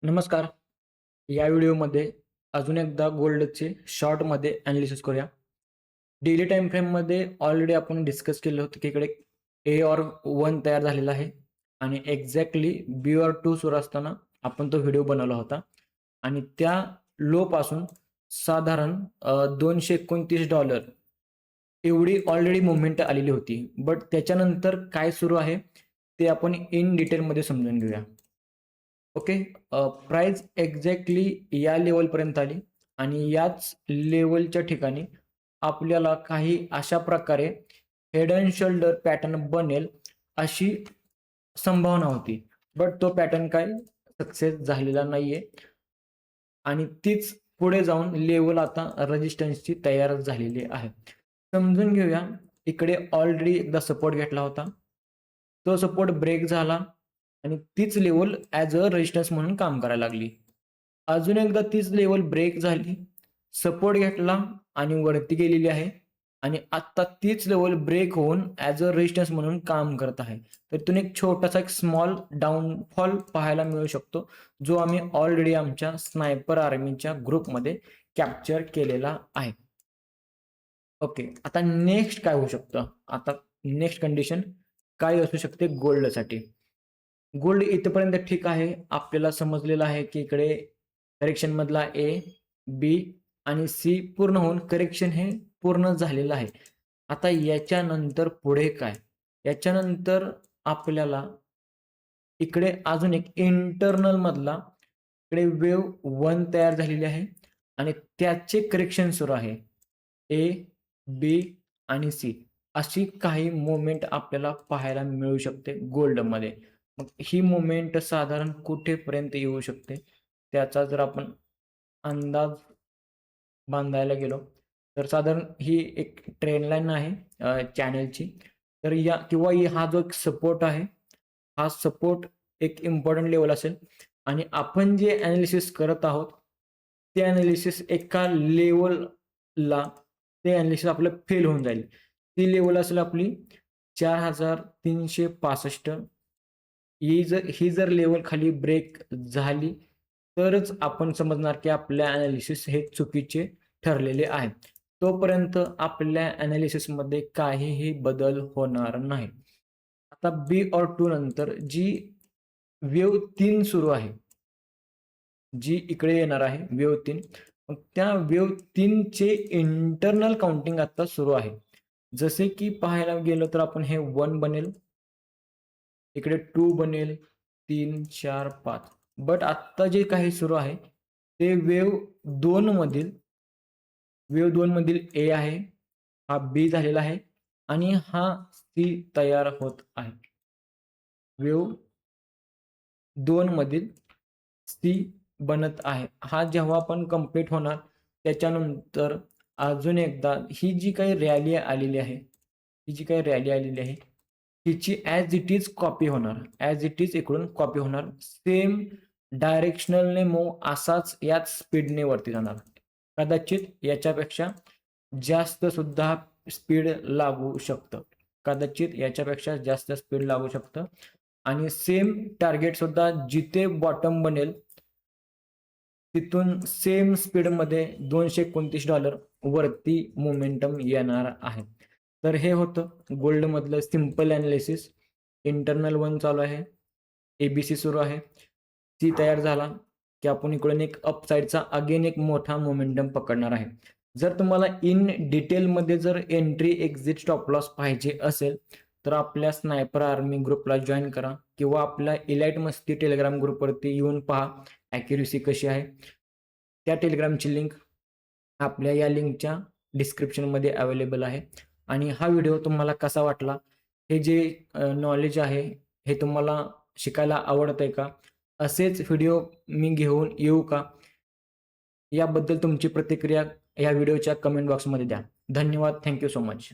नमस्कार. या व्हिडिओमध्ये अजून एकदा गोल्डचे शॉर्टमध्ये ॲनालिसिस करूया. डेली टाईम फ्रेममध्ये ऑलरेडी आपण डिस्कस केलं होतं की इकडे ए ऑर 1 तयार झालेला आहे आणि एक्झॅक्टली बी ऑर 2 सुरू असताना आपण तो व्हिडिओ बनवला होता आणि त्या लोपासून साधारण $229 एवढी ऑलरेडी मुवमेंट आलेली होती. बट त्याच्यानंतर काय सुरू आहे ते आपण इन डिटेलमध्ये समजून घेऊया. ओके. प्राइस एक्झॅक्टली या लेवलपर्यंत आली आणि याच लेवलच्या ठिकाणी आपल्याला काही अशा प्रकारे हेड अँड शोल्डर पॅटर्न बनेल अशी संभावना होती. बट तो पॅटर्न काय सक्सेस झालेला नाहीये आणि तीच पुढे जाऊन लेवल आता रेजिस्टन्सची तयार झालेली आहे. समजून घेऊया. इकडे ऑलरेडी एकदा सपोर्ट घेतला होता. तो सपोर्ट ब्रेक झाला आणि तीच लेवल ॲज अ रेजिस्टन्स म्हणून काम करायला लागली. अजून एकदा तीच लेवल ब्रेक झाली, सपोर्ट घेतला आणि वरती गेलेली आहे आणि आता तीच लेवल ब्रेक होऊन ॲज अ रेजिस्टन्स म्हणून काम करत आहे. तर इथून एक छोटासा एक स्मॉल डाऊनफॉल पाहायला मिळू शकतो, जो आम्ही ऑलरेडी आमच्या स्नायपर आर्मीच्या ग्रुपमध्ये कॅप्चर केलेला आहे. ओके. आता नेक्स्ट काय होऊ शकतं? आता नेक्स्ट कंडिशन काय असू शकते गोल्डसाठी? गोल्ड इथपर्यंत ठीक आहे. आपल्याला समजलेलं आहे की इकडे करेक्शन मधला ए, बी आणि सी पूर्ण होऊन करेक्शन हे पूर्ण झालेलं आहे. आता याच्यानंतर पुढे काय? याच्यानंतर आपल्याला इकडे अजून एक इंटरनल मधला इकडे वेव्ह 1 तयार झालेली आहे आणि त्याचे करेक्शन सुरू आहे. ए, बी आणि सी अशी काही मुवमेंट आपल्याला पाहायला मिळू शकते गोल्डमध्ये. मग ही मुवमेंट साधारण कुठेपर्यंत येऊ शकते त्याचा जर आपण अंदाज बांधायला गेलो तर साधारण ही एक ट्रेंड लाईन आहे चॅनलची. तर या किंवा हा जो एक सपोर्ट आहे, हा सपोर्ट एक इम्पॉर्टंट लेवल असेल आणि आपण जे ॲनालिसिस करत आहोत ते ॲनालिसिस एका लेवलला ते ॲनालिसिस आपलं फेल होऊन जाईल. ती लेवल असेल आपली 4365. ही जर लेवल खाली ब्रेक झाली तरच आपण समजणार की आपल्या ॲनालिसिस हे चुकीचे ठरलेले आहे. तोपर्यंत आपल्या ॲनालिसिसमध्ये काहीही बदल होणार नाही. आता बी ऑर 2 नंतर जी वेव्ह 3 सुरू आहे, जी इकडे येणार आहे वेव्ह 3. मग त्या वेव्ह 3 चे इंटरनल काउंटिंग आता सुरू आहे. जसे की पाहायला गेलं तर आपण हे 1 बनेल, इकडे 2 बनेल, 3, 4, 5. बट आत्ता जे काही सुरू आहे ते वेव्ह 2 मधील ए आहे, हा बी झालेला आहे आणि हा सी तयार होत आहे. वेव्ह 2 मधील सी बनत आहे. हा जेव्हा पण कंप्लीट होणार त्याच्यानंतर अजून एकदा ही जी काही रॅली आलेली आहे, तिची ॲज इट इज कॉपी होणार. ॲज इट इज इकडून कॉपी होणार. सेम डायरेक्शनलने मूव्ह असाच याच स्पीडने वरती जाणार. कदाचित याच्यापेक्षा जास्त सुद्धा स्पीड लागू शकतं. आणि सेम टार्गेट सुद्धा जिथे बॉटम बनेल तिथून सेम स्पीडमध्ये $229 वरती मोमेंटम येणार आहे. तर हे होतं गोल्डमधलं सिंपल ॲनालिसिस. इंटरनल 1 चालू आहे, एबीसी सुरू आहे, सी तयार झाला की आपण इकडून एक अपसाईडचा अगेन एक मोठा मोमेंटम पकडणार आहे. जर तुम्हाला इन डिटेलमध्ये जर एंट्री एक्झिट स्टॉप लॉस पाहिजे असेल तर आपल्या स्नायपर आर्मी ग्रुपला जॉईन करा किंवा आपल्या इलाइट मस्ती टेलिग्राम ग्रुपवरती येऊन पहा ॲक्युरेसी कशी आहे. त्या टेलिग्रामची लिंक आपल्या या लिंकच्या डिस्क्रिप्शनमध्ये अवेलेबल आहे. आणि हा व्हिडिओ तुम्हाला कसा वाटला, हे जे नॉलेज आहे हे तुम्हाला शिकायला आवडतंय का? असेच व्हिडिओ मी घेऊन येऊ का? याबद्दल तुमची प्रतिक्रिया या व्हिडिओच्या कमेंट बॉक्समध्ये द्या. धन्यवाद. Thank you so much.